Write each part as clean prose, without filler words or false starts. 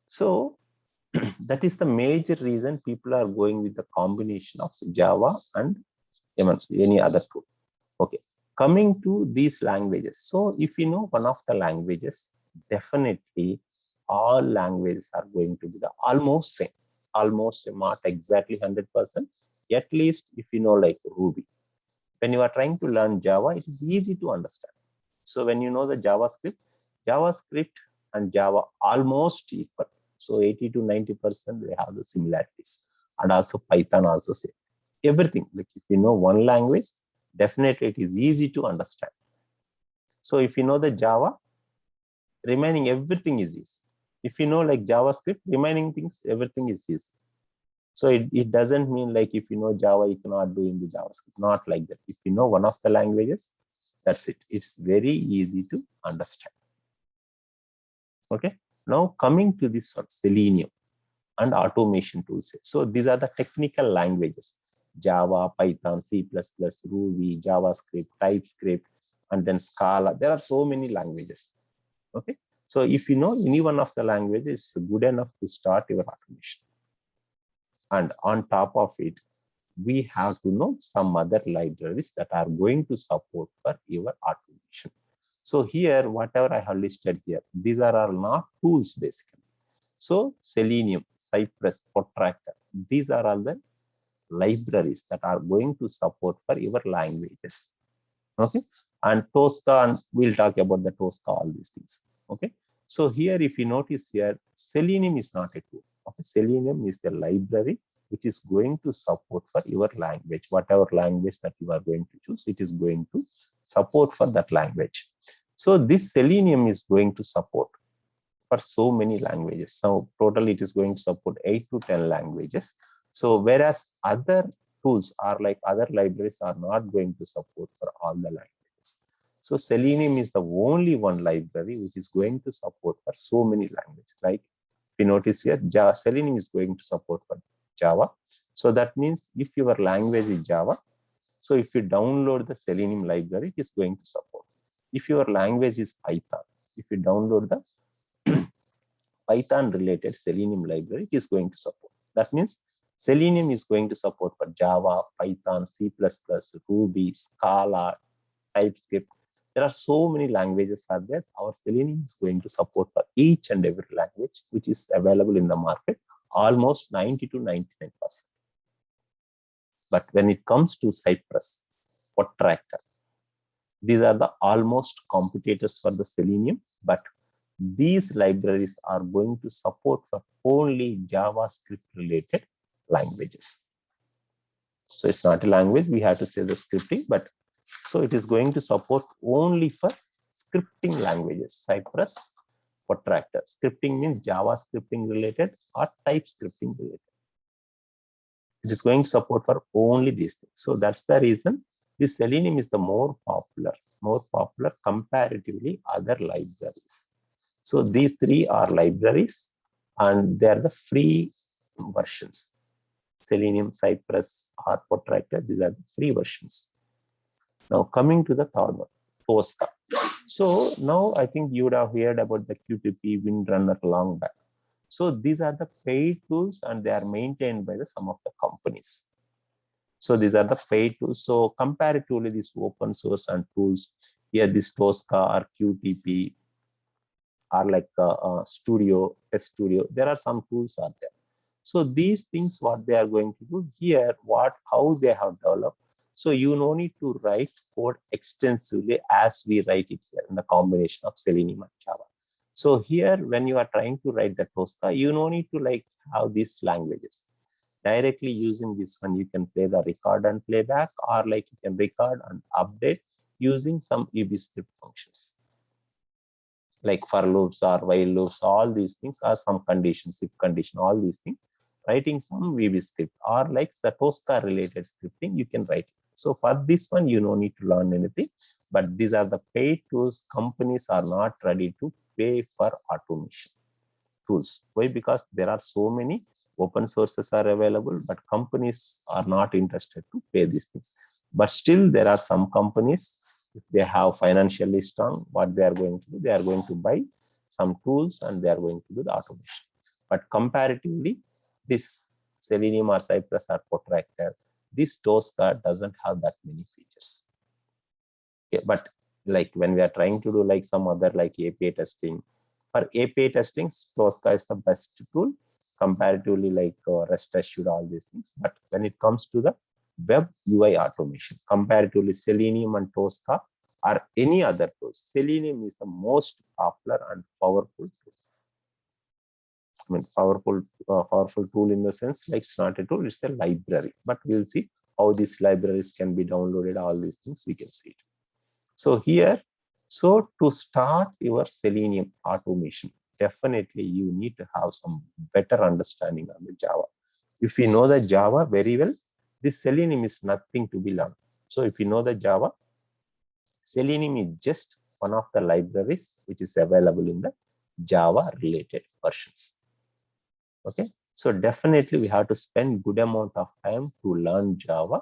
So that is the major reason people are going with the combination of Java and any other tool. Okay, coming to these languages. So if you know one of the languages, definitely all languages are going to be the almost same, almost not exactly 100%. At least if you know like Ruby, when you are trying to learn Java, it is easy to understand. So when you know the JavaScript and Java almost equal. So 80 to 90% they have the similarities, and also Python also same. Everything, like if you know one language, definitely it is easy to understand. So if you know the Java, remaining everything is easy. If you know like JavaScript, remaining things, everything is easy. So it doesn't mean like if you know Java, you cannot do in the JavaScript. Not like that. If you know one of the languages, that's it. It's very easy to understand. Okay. Now coming to this one, Selenium and automation tools. So these are the technical languages: Java, Python, C++, Ruby, JavaScript, TypeScript, and then Scala. There are so many languages. Okay. So if you know any one of the languages, it's good enough to start your automation. And on top of it, we have to know some other libraries that are going to support for your automation. So here, whatever I have listed here, these are not tools basically. So Selenium, Cypress, Protractor, these are all the libraries that are going to support for your languages. Okay. And Tosca, and we'll talk about the Tosca, all these things. Okay. So here, if you notice here, Selenium is not a tool. Okay. Selenium is the library which is going to support for your language. Whatever language that you are going to choose, it is going to support for that language. So this Selenium is going to support for so many languages. So total it is going to support 8 to 10 languages. So whereas other tools are like other libraries are not going to support for all the languages. So Selenium is the only one library which is going to support for so many languages. Like if you notice here, Selenium is going to support for Java. So that means if your language is Java, so if you download the Selenium library, it is going to support. If your language is Python, if you download the Python related Selenium library, it is going to support. That means Selenium is going to support for Java, Python, C++, Ruby, Scala, TypeScript. There are so many languages are there. Our Selenium is going to support for each and every language which is available in the market, almost 90 to 99%. But when it comes to Cypress, Protractor, these are the almost competitors for the Selenium, but these libraries are going to support for only JavaScript related languages. So it's not a language, we have to say the scripting, but so it is going to support only for scripting languages, Cypress, Protractor. Scripting means JavaScripting related or TypeScripting related. It is going to support for only these things. So that's the reason this Selenium is the more popular comparatively other libraries. So these three are libraries and they are the free versions. Selenium, Cypress, or Protractor, these are the free versions. Now coming to the third one, Tosca. So now I think you would have heard about the Qtp Windrunner long back. So these are the paid tools and they are maintained by some of the companies. So these are the paid tools. So comparatively, these open source and tools here, this Tosca or Qtp are like Studio, Test Studio. There are some tools are there. So these things, what they are going to do here, how they have developed. So you no need to write code extensively as we write it here in the combination of Selenium and Java. So here, when you are trying to write the Tosca, you no need to like have these languages. Directly using this one, you can play the record and playback, or like you can record and update using some VBScript functions. Like for loops or while loops, all these things are some conditions, if condition, all these things, writing some VBScript or like Tosca related scripting, you can write. So for this one, you don't need to learn anything, but these are the paid tools. Companies are not ready to pay for automation tools. Why? Because there are so many open sources are available, but companies are not interested to pay these things. But still, there are some companies, if they have financially strong, what they are going to do, they are going to buy some tools and they are going to do the automation. But comparatively, this Selenium or Cypress or Protractor, this Tosca doesn't have that many features. Okay, but like when we are trying to do like some other like API testing, for API testing, Tosca is the best tool comparatively, like REST assured, all these things. But when it comes to the web UI automation, comparatively Selenium and Tosca or any other tools, Selenium is the most popular and powerful tool. I mean, powerful tool in the sense like it's not a tool, it's a library. But we'll see how these libraries can be downloaded, all these things we can see it. So here, so to start your Selenium automation, definitely you need to have some better understanding on the Java. If you know the Java very well, this Selenium is nothing to be learned. So if you know the Java, Selenium is just one of the libraries which is available in the Java related versions. Okay, so definitely we have to spend good amount of time to learn Java,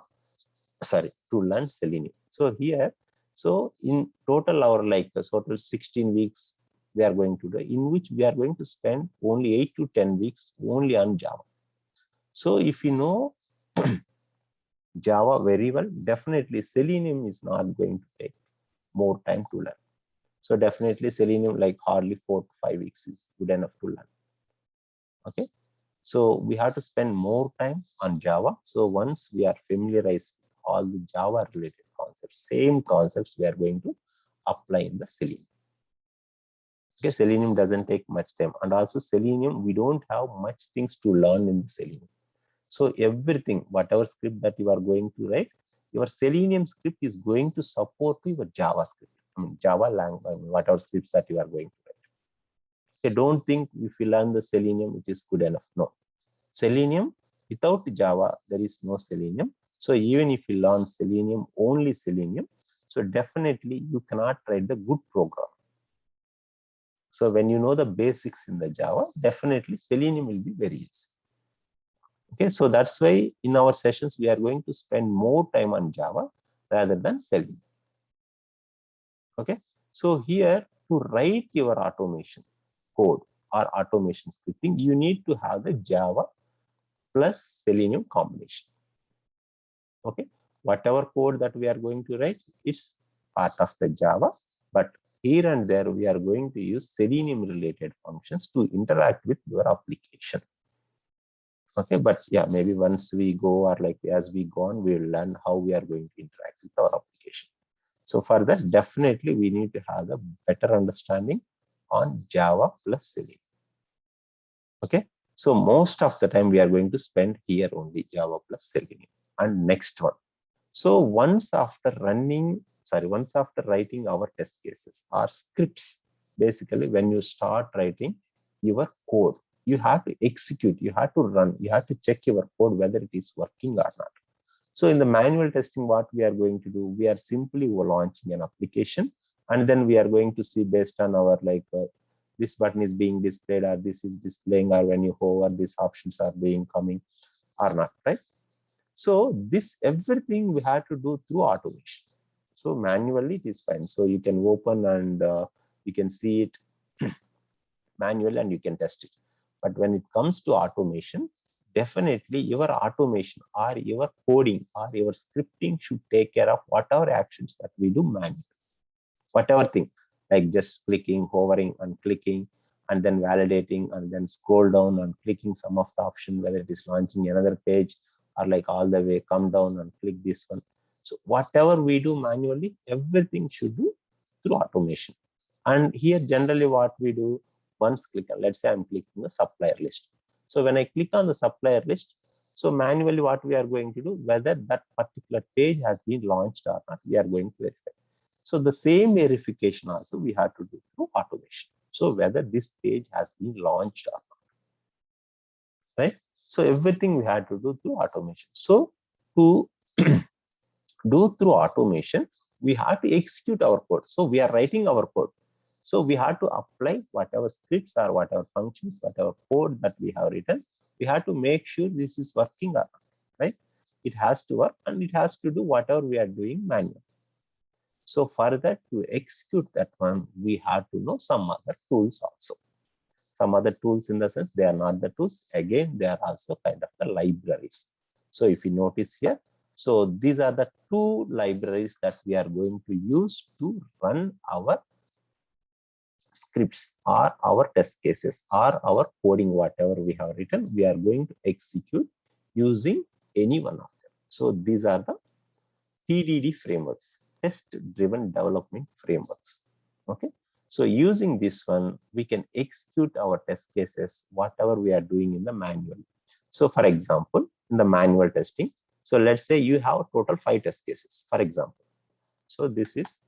to learn Selenium. So here, so in total our like the total 16 weeks we are going to do, in which we are going to spend only 8 to 10 weeks only on Java. So if you know Java very well, definitely Selenium is not going to take more time to learn. So definitely Selenium like hardly 4 to 5 weeks is good enough to learn. Okay, so we have to spend more time on Java. So once we are familiarized with all the Java related concepts, same concepts we are going to apply in the Selenium. Okay, Selenium doesn't take much time, and also Selenium we don't have much things to learn in the Selenium. So everything, whatever script that you are going to write, your Selenium script is going to support your JavaScript. I mean Java language, whatever scripts that you are going to write. Okay, don't think if you learn the Selenium it is good enough. No. Selenium, without Java, there is no Selenium. So even if you learn Selenium, only Selenium, so definitely you cannot write the good program. So when you know the basics in the Java, definitely Selenium will be very easy. Okay, so that's why in our sessions, we are going to spend more time on Java rather than Selenium. Okay, so here to write your automation code or automation scripting, you need to have the Java plus Selenium combination. Okay, whatever code that we are going to write, it's part of the Java, but here and there we are going to use Selenium related functions to interact with your application. Okay, but yeah, maybe once we go or like as we go on, we'll learn how we are going to interact with our application. So for that, definitely we need to have a better understanding on Java plus Selenium. Okay, so most of the time we are going to spend here only Java plus Selenium. And next one. So once after writing our test cases or scripts, basically when you start writing your code, you have to execute, you have to run, you have to check your code whether it is working or not. So in the manual testing, what we are going to do, we are simply launching an application, and then we are going to see based on our like this button is being displayed or this is displaying, or when you hover, these options are being coming or not, right? So this everything we have to do through automation. So manually it is fine. So you can open and you can see it manually and you can test it. But when it comes to automation, definitely your automation or your coding or your scripting should take care of whatever actions that we do manually. Whatever thing, like just clicking, hovering and clicking, and then validating, and then scroll down and clicking some of the option, whether it is launching another page or like all the way come down and click this one. So whatever we do manually, everything should do through automation. And here generally what we do, once click, let's say I'm clicking the supplier list. So when I click on the supplier list, so manually what we are going to do, whether that particular page has been launched or not, we are going to verify. So the same verification also we have to do through automation. So whether this page has been launched or not, right? So everything we have to do through automation. So to do through automation, we have to execute our code. So we are writing our code. So we have to apply whatever scripts or whatever functions, whatever code that we have written. We have to make sure this is working or not, right? It has to work and it has to do whatever we are doing manually. So for that, to execute that one, we have to know some other tools also. Some other tools in the sense they are not the tools. Again, they are also kind of the libraries. So if you notice here, so these are the two libraries that we are going to use to run our scripts or our test cases or our coding, whatever we have written, we are going to execute using any one of them. So these are the TDD frameworks, test driven development frameworks. Okay. So using this one, we can execute our test cases, whatever we are doing in the manual. So for example, in the manual testing, so let's say you have total 5 test cases, for example. So this is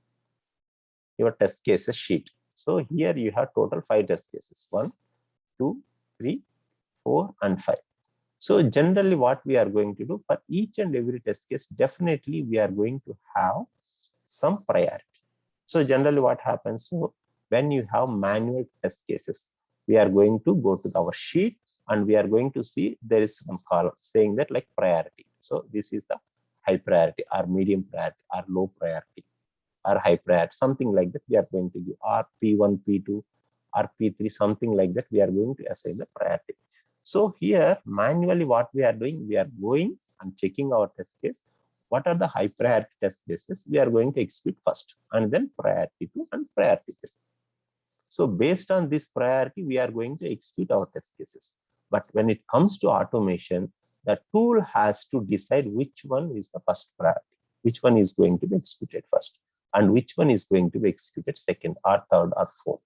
your test cases sheet. So here you have total 5 test cases, 1, 2, 3, 4, and 5. So generally what we are going to do for each and every test case, definitely we are going to have some priority. So generally what happens, so when you have manual test cases, we are going to go to our sheet and we are going to see there is some column saying that like priority. So this is the high priority or medium priority or low priority or high priority, something like that we are going to give, or P1, P2 or P3, something like that we are going to assign the priority. So here manually what we are doing, we are going and checking our test case. What are the high priority test cases? We are going to execute first and then priority 2 and priority 3. So based on this priority, we are going to execute our test cases. But when it comes to automation, the tool has to decide which one is the first priority, which one is going to be executed first, and which one is going to be executed second or third or fourth.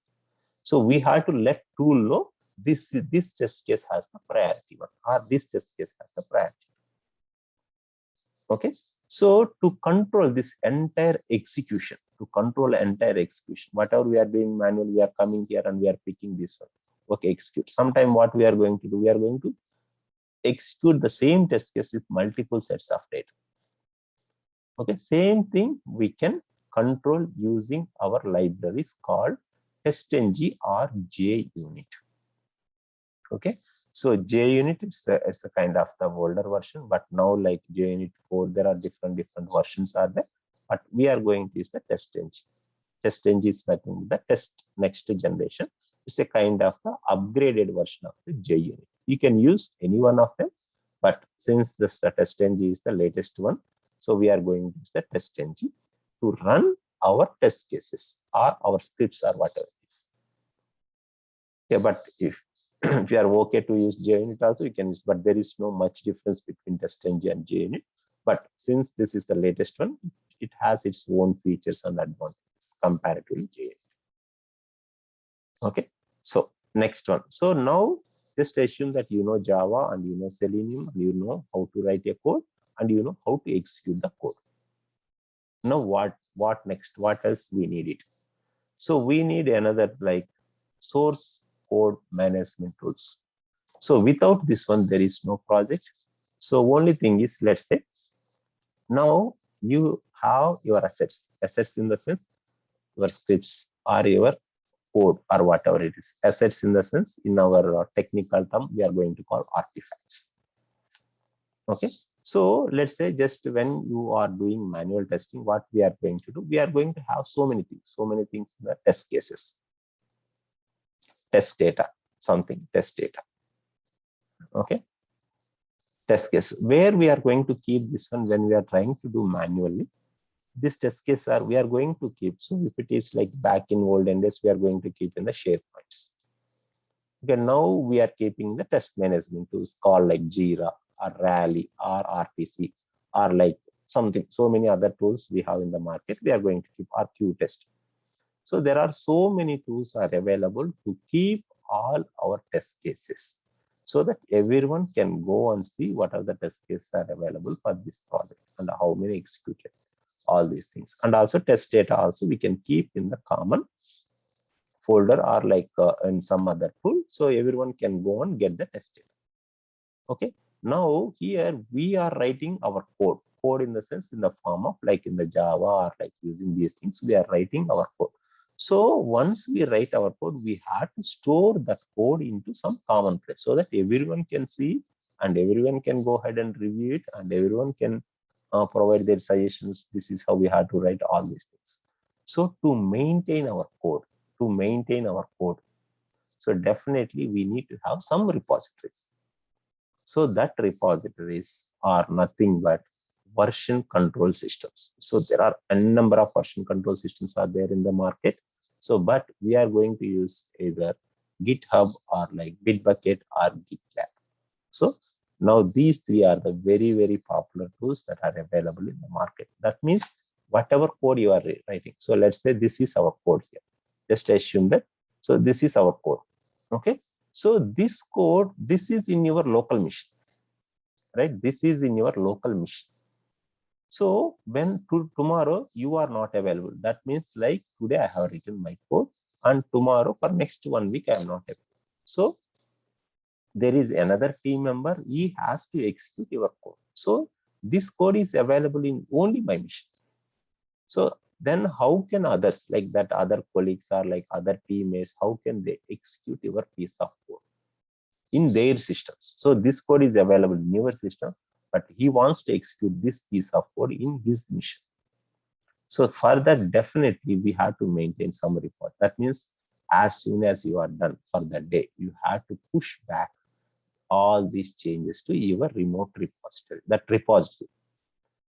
So we have to let tool know this test case has the priority one or this test case has the priority. Okay. So to control this entire execution, whatever we are doing manually, we are coming here and we are picking this one. Okay, execute. Sometime what we are going to do, we are going to execute the same test case with multiple sets of data. Okay, same thing we can control using our libraries called TESTNG or JUnit. Okay, so JUnit it's a kind of the older version, but now like JUnit 4, there are different versions are there, but we are going to use the TESTNG. TESTNG is nothing but the test next generation. It's a kind of the upgraded version of the JUnit. You can use any one of them, but since the TESTNG is the latest one, so we are going to use the TESTNG to run our test cases or our scripts or whatever it is. Okay, but if you are okay to use JUnit also, you can use, but there is no much difference between TESTNG and JUnit. But since this is the latest one, it has its own features and advantages comparatively JUnit. Okay, so next one. So now just assume that you know Java and you know Selenium and you know how to write a code and you know how to execute the code. Now what next? What else we need it? So we need another like source code management tools. So without this one, there is no project. So only thing is, let's say now you have your assets in the sense your scripts or your code or whatever it is. Assets in the sense, in our technical term, we are going to call artifacts. Okay. So let's say just when you are doing manual testing, what we are going to do, we are going to have so many things in the test cases, test data, test data. Okay. Test case, where we are going to keep this one when we are trying to do manually. This test case we are going to keep. So if it is like back in olden days, we are going to keep in the SharePoints. Okay, now we are keeping the test management tools called like Jira or Rally or RPC or like something. So many other tools we have in the market. We are going to keep our Qtest. So there are so many tools are available to keep all our test cases, so that everyone can go and see what are the test cases are available for this project and how many executed, all these things. And also test data also we can keep in the common folder or like in some other tool, so everyone can go and get the test data. Okay, now here we are writing our code in the sense in the form of like in the Java or like using these things, we are writing our code. So once we write our code, we have to store that code into some common place so that everyone can see and everyone can go ahead and review it and everyone can provide their suggestions. This is how we have to write all these things. So to maintain our code, So definitely we need to have some repositories. So that repositories are nothing but version control systems. So there are a number of version control systems are there in the market. So, but we are going to use either GitHub or like BitBucket or GitLab. So now these three are the very, very popular tools that are available in the market. That means whatever code you are writing. So let's say this is our code here. Just assume that. So this is our code. Okay. So this code, this is in your local machine, right? This is in your local machine. So when tomorrow you are not available, that means like today I have written my code and tomorrow for next 1 week I am not available. So there is another team member, he has to execute your code. So this code is available in only my machine. So then how can others, like that other colleagues or like other teammates, how can they execute your piece of code in their systems? So this code is available in your system, but he wants to execute this piece of code in his machine. So for that, definitely we have to maintain some report. That means as soon as you are done for that day, you have to push back all these changes to your remote repository, that repository.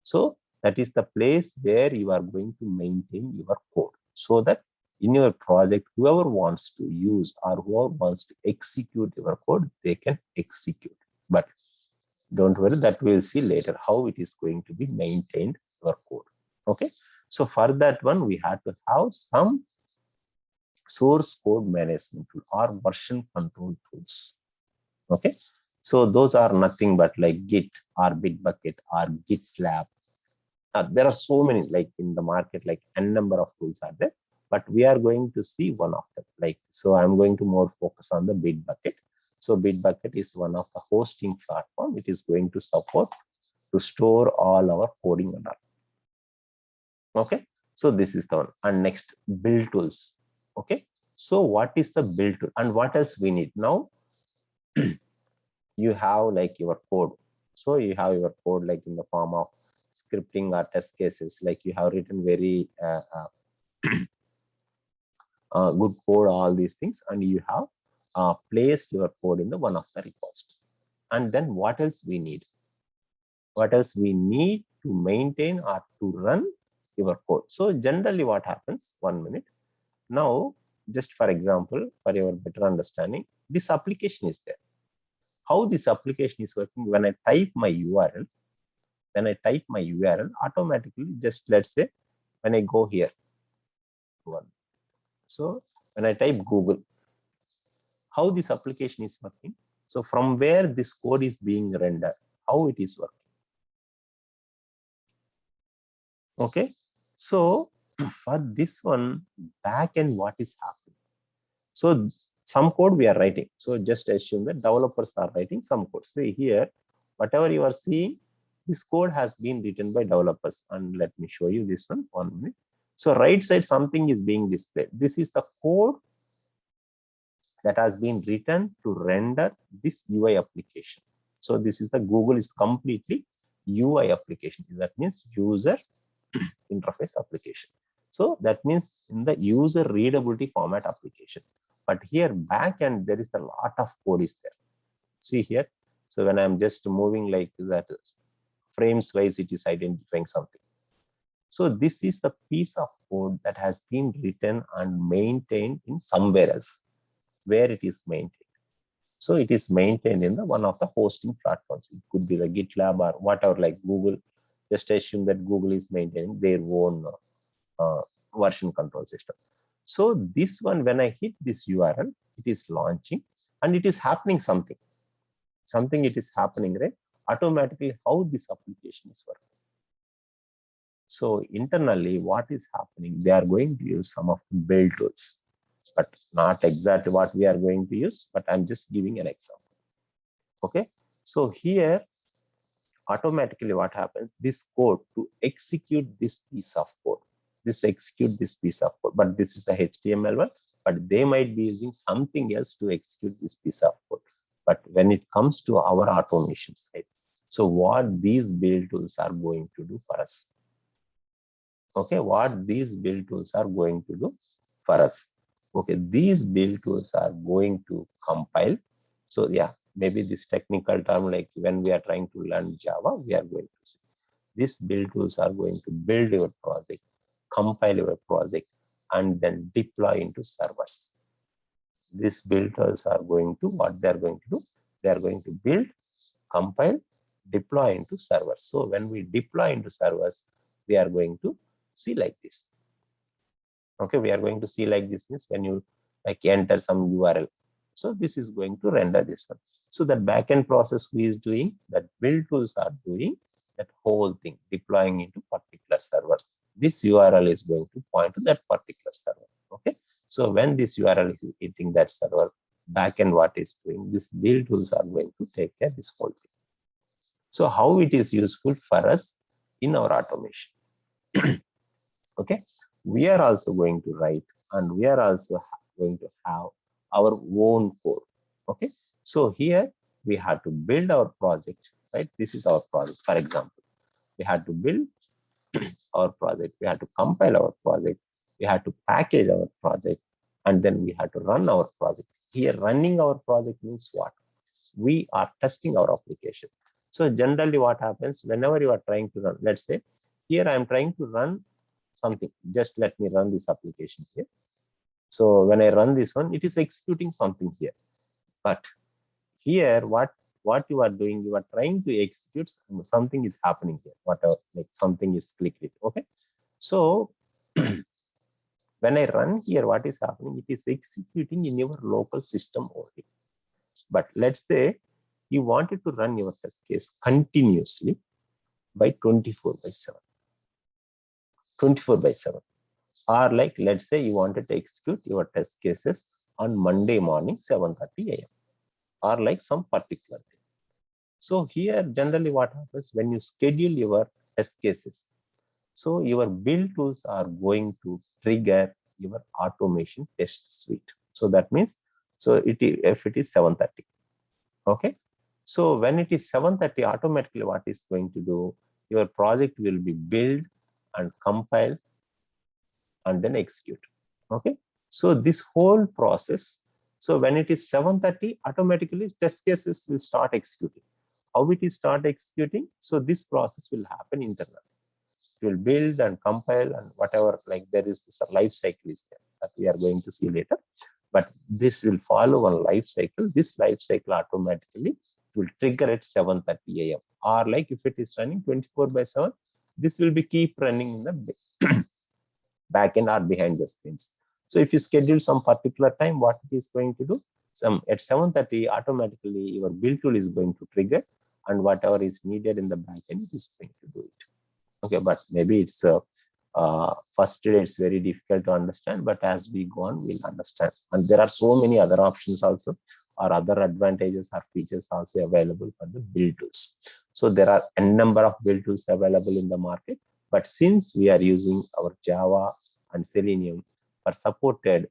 So that is the place where you are going to maintain your code, so that in your project, whoever wants to use or whoever wants to execute your code, they can execute. But don't worry, that we'll see later how it is going to be maintained, your code. Okay. So for that one, we have to have some source code management tool or version control tools. Okay. So those are nothing but like Git or Bitbucket or GitLab. There are so many like in the market, like a number of tools are there, but we are going to see one of them. Like, so I'm going to more focus on the Bitbucket. So Bitbucket is one of the hosting platform. It is going to support to store all our coding and all. Okay. So this is the one. And next, build tools. Okay. So what is the build tool and what else we need now? You have like your code. So you have your code like in the form of scripting or test cases, like you have written very good code, all these things, and you have placed your code in the one of the repository. And then what else we need? What else we need to maintain or to run your code? So generally what happens, 1 minute. Now, just for example, for your better understanding, this application is there. How this application is working, when I type my URL, automatically, just let's say when I go here, so when I type Google, how this application is working. So from where this code is being rendered, how it is working. Okay. So for this one, back end, what is happening? So some code we are writing. So just assume that developers are writing some code. Say here, whatever you are seeing, this code has been written by developers. And let me show you this one, 1 minute. So right side, something is being displayed. This is the code that has been written to render this UI application. So this is the Google is completely UI application. That means user interface application. So that means in the user readability format application. But here backend, there is a lot of code is there. See here. So when I'm just moving like that, frames wise, it is identifying something. So this is the piece of code that has been written and maintained in somewhere else, where it is maintained. So it is maintained in the one of the hosting platforms. It could be the GitLab or whatever, like Google. Just assume that Google is maintaining their own version control system. So this one, when I hit this URL, it is launching and it is happening something. Something it is happening, right? Automatically, how this application is working. So internally, what is happening? They are going to use some of the build tools, but not exactly what we are going to use, but I'm just giving an example. Okay. So here, automatically what happens, this code to execute this piece of code, but this is the HTML one, but they might be using something else to execute this piece of code. But when it comes to our automation side, so what these build tools are going to do for us? Okay, what these build tools are going to do for us? Okay, these build tools are going to compile. So yeah, maybe this technical term, like when we are trying to learn Java, we are going to see these build tools are going to build your project, compile your project, and then deploy into servers. These build tools are going to, what they are going to do, they are going to build, compile, deploy into servers. So when we deploy into servers, we are going to see like this. Okay, we are going to see like this means when you like enter some URL. So this is going to render this one. So the backend process who is doing that, build tools are doing that whole thing, deploying into particular server. This URL is going to point to that particular server. Okay, so when this URL is hitting that server, backend what is doing, this build tools are going to take care of this whole thing. So how it is useful for us in our automation. Okay, we are also going to write, and we are also going to have our own code. Okay, so here we have to build our project, right? This is our project. For example, we had to build our project, we had to compile our project, we had to package our project, and then we had to run our project. Here, running our project means what? We are testing our application. So generally what happens whenever you are trying to run, let's say here I am trying to run something, just let me run this application here. So when I run this one, it is executing something here, but here what you are doing, you are trying to execute something is happening here, whatever, like something is clicked it. Okay, so when I run here, what is happening, it is executing in your local system only. But let's say you wanted to run your test case continuously by 24/7, 24/7, or like let's say you wanted to execute your test cases on Monday morning 7:30 a.m. or like some particular day. So here generally what happens when you schedule your test cases, so your build tools are going to trigger your automation test suite. So that means, so if it is 7:30, okay, so when it is 7:30, automatically what is going to do, your project will be built and compiled and then execute. Okay, so this whole process, so when it is 7:30, automatically test cases will start executing. How it is start executing? So this process will happen internally. It will build and compile and whatever, like there is this life cycle is there that we are going to see later. But this will follow one life cycle. This life cycle automatically will trigger at 7:30 a.m. Or like if it is running 24/7, this will be keep running in the backend or behind the scenes. So if you schedule some particular time, what it is going to do? Some at 7:30, automatically your build tool is going to trigger, and whatever is needed in the backend, it is going to do it. Okay, but maybe it's first day it's very difficult to understand, but as we go on, we'll understand. And there are so many other options also, or other advantages or features also available for the build tools. So there are a number of build tools available in the market, but since we are using our Java and Selenium for supported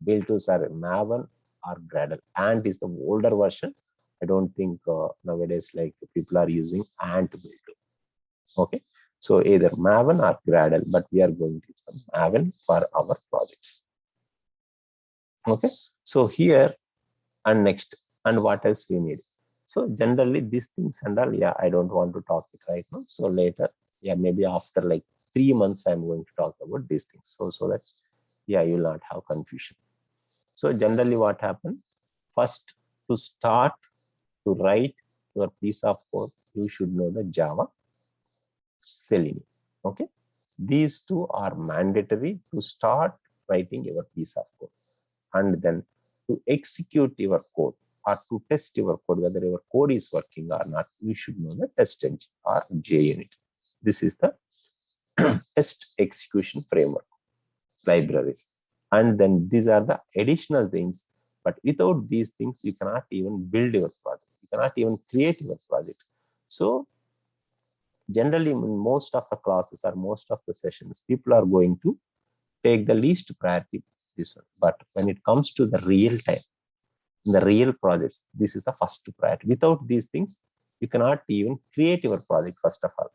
build tools are MAVEN or Gradle. Ant is the older version. I don't think nowadays like people are using Ant build tool. Okay, so either MAVEN or Gradle, but we are going to use the MAVEN for our projects. Okay, so here and next, and what else we need? So generally these things and all, yeah, I don't want to talk it right now. So later, yeah, maybe after like 3 months, I'm going to talk about these things. So that, yeah, you will not have confusion. So generally what happened? First, to start to write your piece of code, you should know the Java, Selenium. Okay, these two are mandatory to start writing your piece of code, and then to execute your code or to test your code, whether your code is working or not, you should know the TESTNG or JUnit. This is the test execution framework libraries, and then these are the additional things. But without these things, you cannot even build your project. You cannot even create your project. So generally, in most of the classes or most of the sessions, people are going to take the least priority this one. But when it comes to the real time, in the real projects, this is the first priority. Without these things, you cannot even create your project first of all.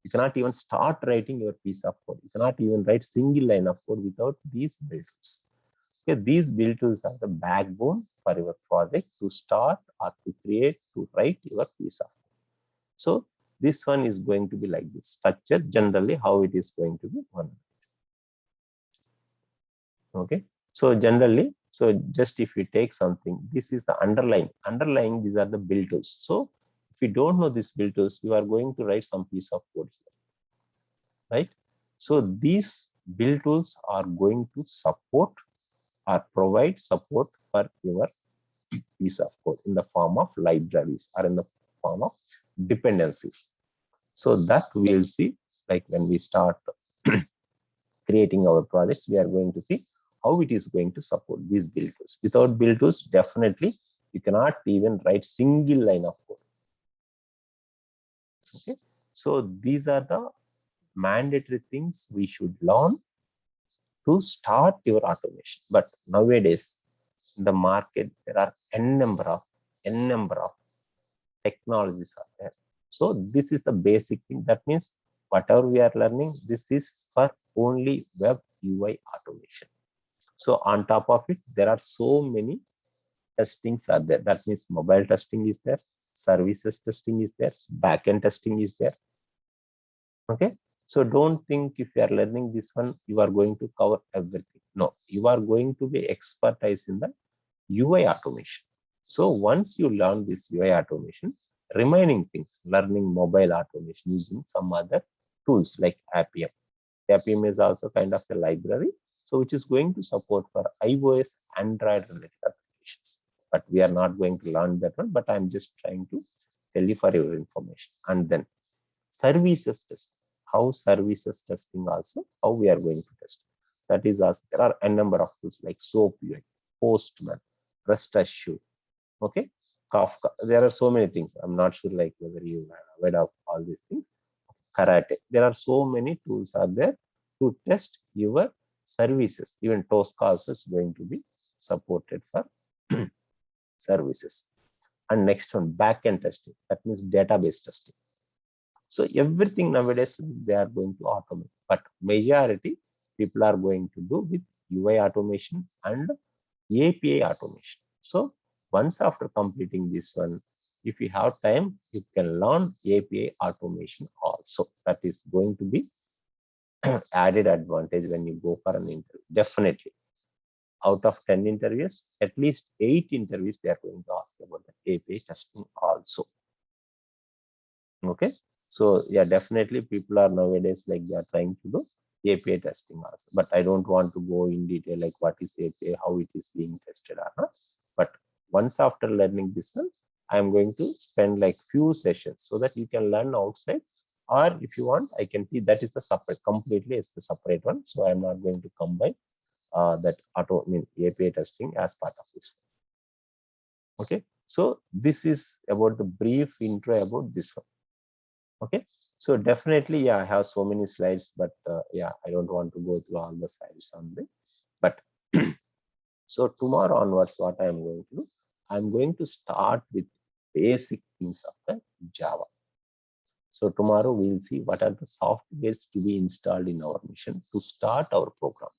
You cannot even start writing your piece of code. You cannot even write single line of code without these build tools. Okay, these build tools are the backbone for your project to start or to create, to write your piece of code. So this one is going to be like this structure, generally how it is going to be one. Okay, so generally, so just if you take something, this is the underlying, these are the build tools. So if you don't know this build tools, you are going to write some piece of code here, right? So these build tools are going to support or provide support for your piece of code in the form of libraries or in the form of dependencies. So that we'll see, like when we start creating our projects, we are going to see how it is going to support these build tools. Without build tools, definitely you cannot even write single line of code. Okay, so these are the mandatory things we should learn to start your automation. But nowadays, in the market, there are n number of technologies are there. So this is the basic thing. That means whatever we are learning, this is for only web UI automation. So on top of it, there are so many testings are there. That means mobile testing is there, services testing is there, backend testing is there. Okay, so don't think if you are learning this one, you are going to cover everything. No, you are going to be expertise in the UI automation. So once you learn this UI automation, remaining things, learning mobile automation using some other tools like Appium. Appium is also kind of a library, so which is going to support for iOS, Android related applications. But we are not going to learn that one, but I'm just trying to tell you for your information. And then services testing, how services testing also, how we are going to test. That is also, there are a number of tools like SOAP UI, Postman, Rest Assured, okay, Kafka. There are so many things. I'm not sure like whether you are aware of all these things. Karate. There are so many tools are there to test your services. Even Tosca also is going to be supported for services. And next one, backend testing. That means database testing. So everything nowadays they are going to automate, but majority people are going to do with UI automation and API automation. So once after completing this one, if you have time, you can learn API automation also. That is going to be added advantage when you go for an interview. Definitely. Out of 10 interviews, at least 8 interviews, they are going to ask about the API testing also. Okay. So yeah, definitely people are nowadays like they are trying to do API testing also. But I don't want to go in detail like what is API, how it is being tested or not. But once after learning this one, I'm going to spend like few sessions so that you can learn outside. Or if you want, I can teach. That is the separate, completely it's the separate one. So I'm not going to combine that API testing as part of this. Okay. So this is about the brief intro about this one. Okay, so definitely, yeah, I have so many slides, but yeah, I don't want to go through all the slides on this. But so tomorrow onwards, what I am going to do, I'm going to start with basic things of the Java. So tomorrow we'll see what are the softwares to be installed in our machine to start our program.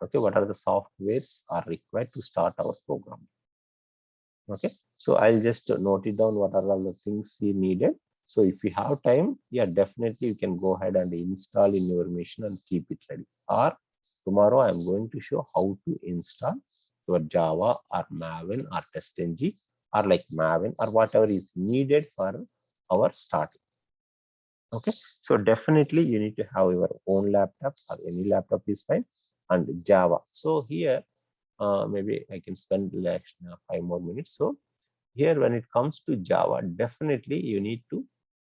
Okay, what are the softwares are required to start our program? Okay, so I'll just note it down. What are all the things you needed? So if you have time, yeah, definitely you can go ahead and install in your machine and keep it ready. Or tomorrow I'm going to show how to install your Java or MAVEN or TESTNG or like MAVEN or whatever is needed for our starting. Okay, so definitely you need to have your own laptop or any laptop is fine, and Java. So here maybe I can spend like 5 more minutes. So here when it comes to Java, definitely you need to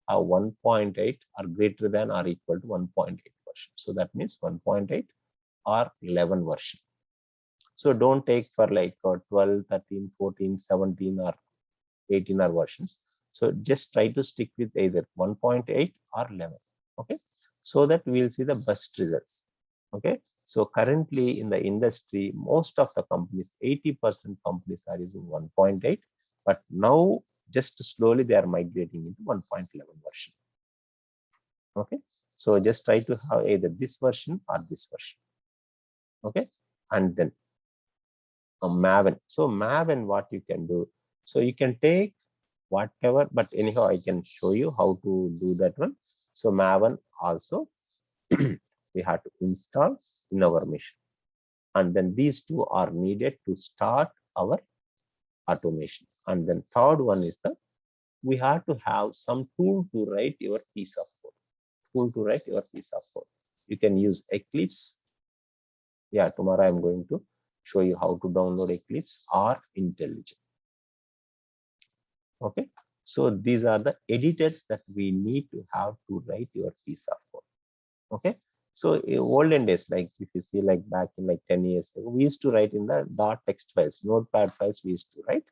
have 1.8 or greater than or equal to 1.8 version. So that means 1.8 or 11 version. So don't take for like 12, 13, 14, 17 or 18 or versions. So just try to stick with either 1.8 or 11. Okay, so that we'll see the best results. Okay, so currently in the industry, most of the companies, 80% companies are using 1.8, but now just slowly they are migrating into 1.11 version. Okay, so just try to have either this version or this version. Okay, and then MAVEN. So MAVEN, what you can do, so you can take whatever, but anyhow I can show you how to do that one. So MAVEN also we have to install in our machine, and then these two are needed to start our automation. And then third one is the we have to have some tool to write your piece of code. Tool to write your piece of code. You can use Eclipse. Yeah, tomorrow I'm going to show you how to download Eclipse or IntelliJ. Okay, so these are the editors that we need to have to write your piece of code. Okay, so in olden days, like if you see like back in like 10 years ago, we used to write in the .text files, notepad files we used to write,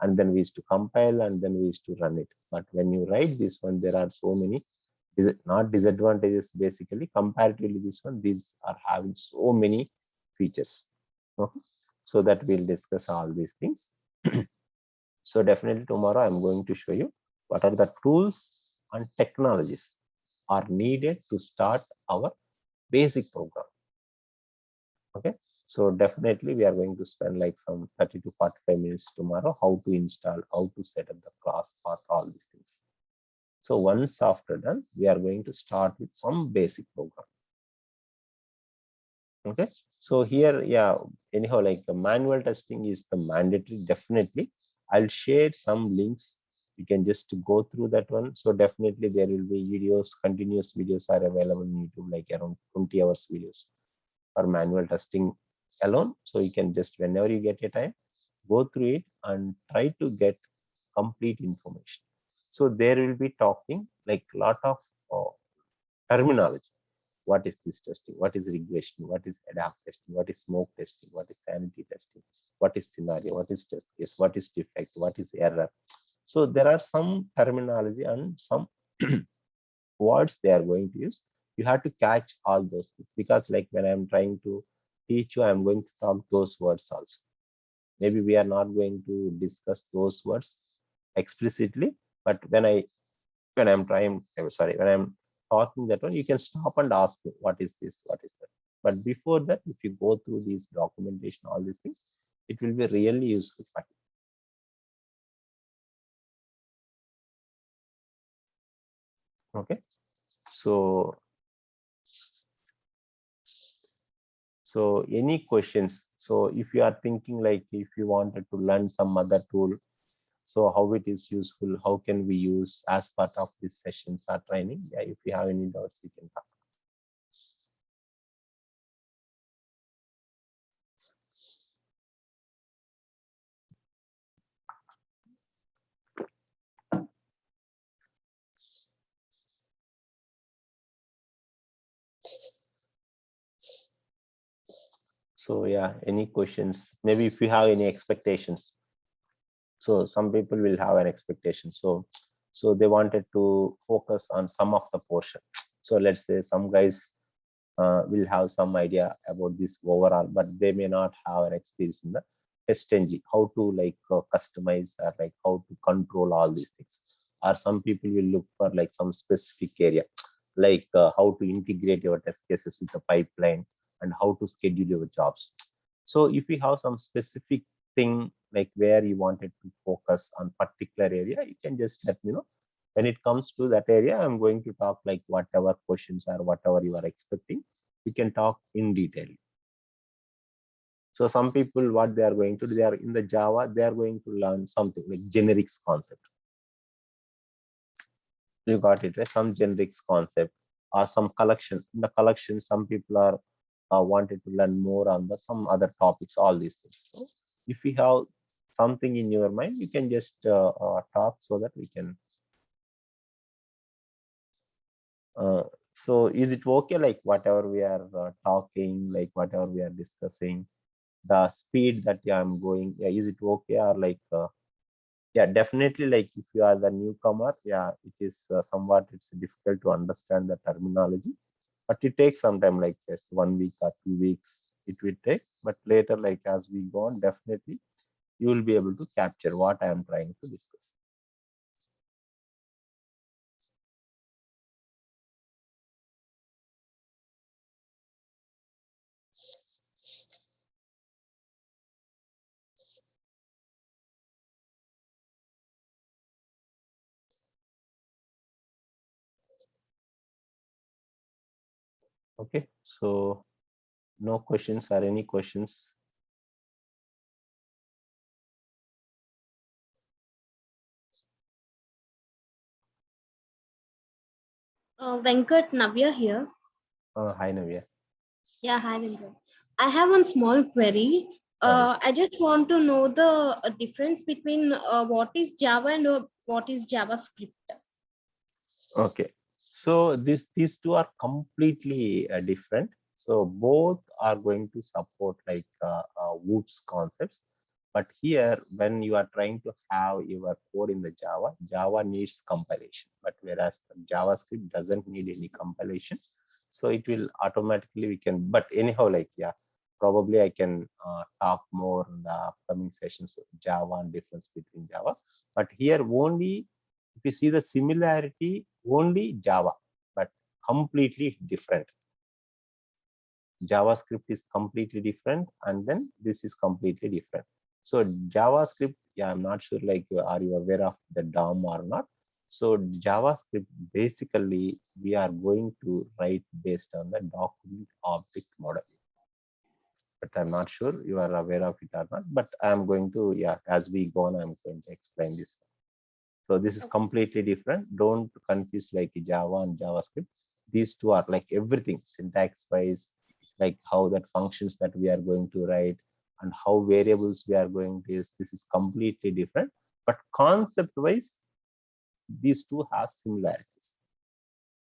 and then we used to compile and then we used to run it. But when you write this one, there are so many not disadvantages. Basically, comparatively this one, these are having so many features. Okay, so that we'll discuss all these things. So definitely tomorrow I'm going to show you what are the tools and technologies are needed to start our basic program. Okay, so definitely we are going to spend like some 30 to 45 minutes tomorrow, how to install, how to set up the class path, all these things. So once after done, we are going to start with some basic program. Okay, so here, yeah, anyhow, like manual testing is the mandatory. Definitely I'll share some links, you can just go through that one. So definitely there will be videos, continuous videos are available on YouTube, like around 20 hours videos for manual testing alone. So you can just, whenever you get a time, go through it and try to get complete information. So there will be talking like a lot of terminology. What is this testing? What is regression? What is adapt testing? What is smoke testing? What is sanity testing? What is scenario? What is test case? What is defect? What is error? So there are some terminology and some words they are going to use. You have to catch all those things, because like when I'm trying to teach you, I'm going to talk those words also. Maybe we are not going to discuss those words explicitly, but when I'm trying, sorry, when I'm talking that one, you can stop and ask me, what is this? What is that? But before that, if you go through these documentation, all these things, it will be really useful for you. Okay. So any questions? So if you are thinking like if you wanted to learn some other tool, so how it is useful, how can we use as part of these sessions or training? Yeah, if you have any doubts, you can talk. So yeah, any questions? Maybe if you have any expectations. So some people will have an expectation. So they wanted to focus on some of the portion. So let's say some guys will have some idea about this overall, but they may not have an experience in the TESTNG, how to like customize or like how to control all these things. Or some people will look for like some specific area, like how to integrate your test cases with the pipeline and how to schedule your jobs. So if you have some specific thing like where you wanted to focus on particular area, you can just let me know. When it comes to that area, I'm going to talk like whatever questions or whatever you are expecting, we can talk in detail. So some people, what they are going to do, they are in the Java, they are going to learn something like generics concept. You got it, right? Some generics concept or some collection. In the collection, some people are wanted to learn more on the some other topics, all these things. So if you have something in your mind, you can just talk so that we can. So is it okay, like whatever we are talking, like whatever we are discussing, the speed that I'm going, yeah, is it okay, or like yeah, definitely, like if you are the newcomer, yeah, it is somewhat it's difficult to understand the terminology, but it takes some time, like just 1 week or 2 weeks it will take, but later, like as we go on, definitely you will be able to capture what I am trying to discuss. Okay, so no questions or any questions? Venkat, Navya here. Hi Navya. Yeah, hi Venkat. I have one small query. Yes. I just want to know the difference between what is Java and what is JavaScript. Okay, so these two are completely different. So both are going to support like Woods concepts, but here when you are trying to have your code in the Java needs compilation, but whereas the JavaScript doesn't need any compilation, so it will automatically we can. But anyhow, like yeah, probably I can talk more in the upcoming sessions of Java and difference between Java. But here only if you see the similarity only Java, but completely different. JavaScript is completely different, and then this is completely different. So JavaScript, yeah, I'm not sure like are you aware of the DOM or not. So JavaScript basically we are going to write based on the document object model. But I'm not sure you are aware of it or not. But I'm going to, yeah, as we go on, I'm going to explain this. So this is completely different. Don't confuse like Java and JavaScript. These two are like everything syntax wise, like how that functions that we are going to write and how variables we are going to use. This is completely different. But concept wise, these two have similarities.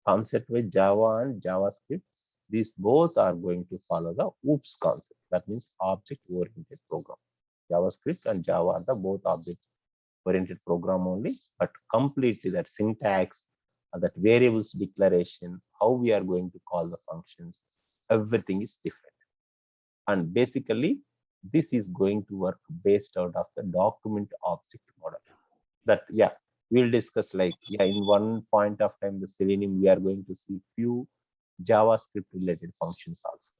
Concept with Java and JavaScript, these both are going to follow the OOPS concept. That means object-oriented program. JavaScript and Java are the both object-oriented program only, but completely that syntax, that variables declaration, how we are going to call the functions, everything is different. And basically, this is going to work based out of the document object model. That yeah, we'll discuss like yeah, in one point of time the Selenium we are going to see few JavaScript related functions also.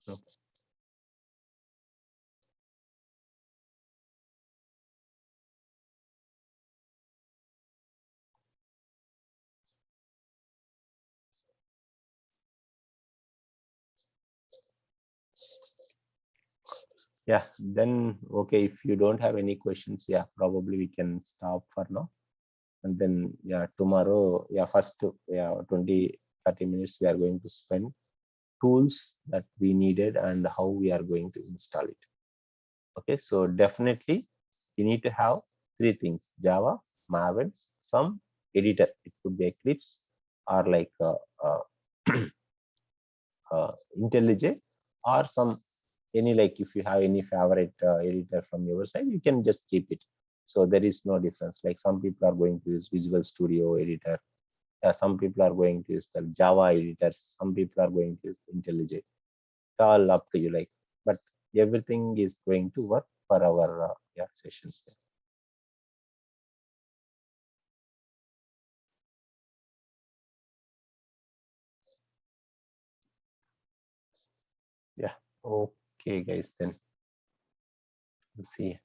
Okay. Yeah, then okay, if you don't have any questions, yeah, probably we can stop for now. And then yeah, tomorrow, yeah, first yeah, 20-30 minutes we are going to spend tools that we needed and how we are going to install it. Okay, so definitely you need to have three things: Java, Maven, some editor. It could be Eclipse or like uh, IntelliJ or some any like if you have any favorite editor from your side, you can just keep it. So there is no difference. Like some people are going to use Visual Studio editor. Some people are going to use the Java editors. Some people are going to use IntelliJ. It's all up to you. Like, but everything is going to work for our yeah, sessions. Yeah. Okay, guys. Then we'll see.